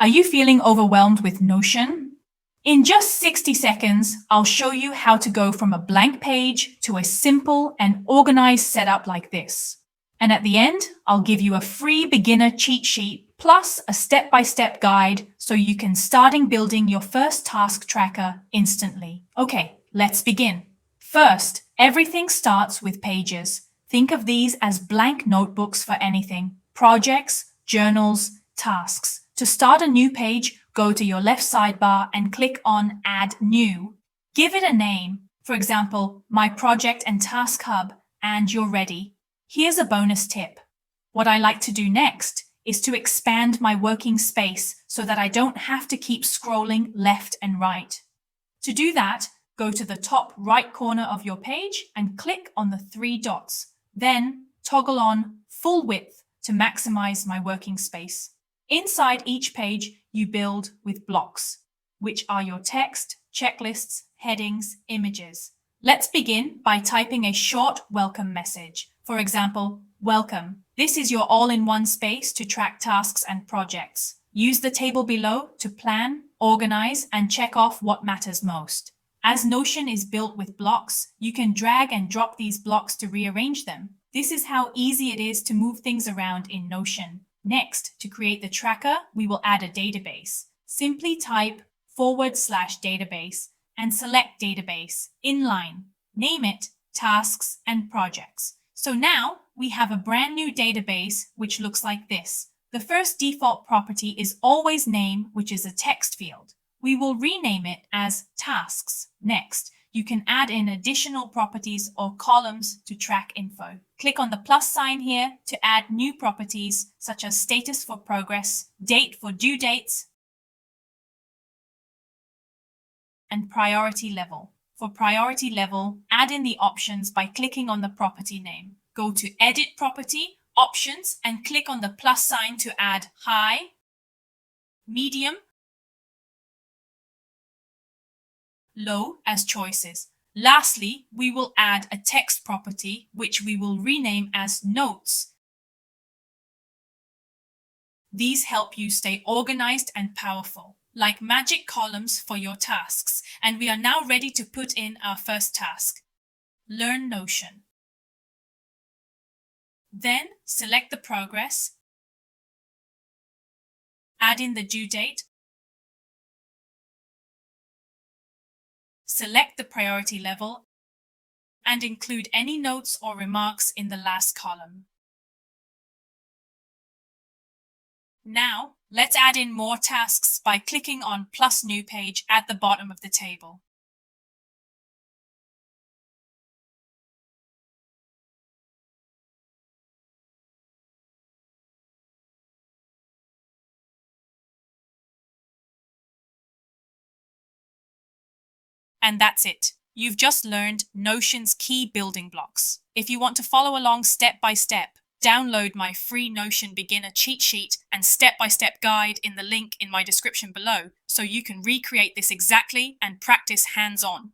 Are you feeling overwhelmed with Notion? In just 60 seconds, I'll show you how to go from a blank page to a simple and organized setup like this. And at the end, I'll give you a free beginner cheat sheet plus a step-by-step guide so you can start building your first task tracker instantly. Okay, let's begin. First, everything starts with pages. Think of these as blank notebooks for anything: projects, journals, tasks. To start a new page, go to your left sidebar and click on Add New. Give it a name, for example, My Project and Task Hub, and you're ready. Here's a bonus tip. What I like to do next is to expand my working space so that I don't have to keep scrolling left and right. To do that, go to the top right corner of your page and click on the three dots. Then toggle on Full Width to maximize my working space. Inside each page, you build with blocks, which are your text, checklists, headings, images. Let's begin by typing a short welcome message. For example, welcome. This is your all-in-one space to track tasks and projects. Use the table below to plan, organize, and check off what matters most. As Notion is built with blocks, you can drag and drop these blocks to rearrange them. This is how easy it is to move things around in Notion. Next, to create the tracker, we will add a database. Simply type /database and select database, inline. Name it Tasks and Projects. So now we have a brand new database which looks like this. The first default property is always name, which is a text field. We will rename it as Tasks. Next, you can add in additional properties or columns to track info. Click on the plus sign here to add new properties such as status for progress, date for due dates, and priority level. For priority level, add in the options by clicking on the property name. Go to Edit Property, Options, and click on the plus sign to add high, medium, low as choices. Lastly, we will add a text property, which we will rename as Notes. These help you stay organized and powerful, like magic columns for your tasks. And we are now ready to put in our first task. Learn Notion. Then select the progress, add in the due date, select the priority level, and include any notes or remarks in the last column. Now, let's add in more tasks by clicking on plus new page at the bottom of the table. And that's it. You've just learned Notion's key building blocks. If you want to follow along step by step, download my free Notion beginner cheat sheet and step-by-step guide in the link in my description below so you can recreate this exactly and practice hands-on.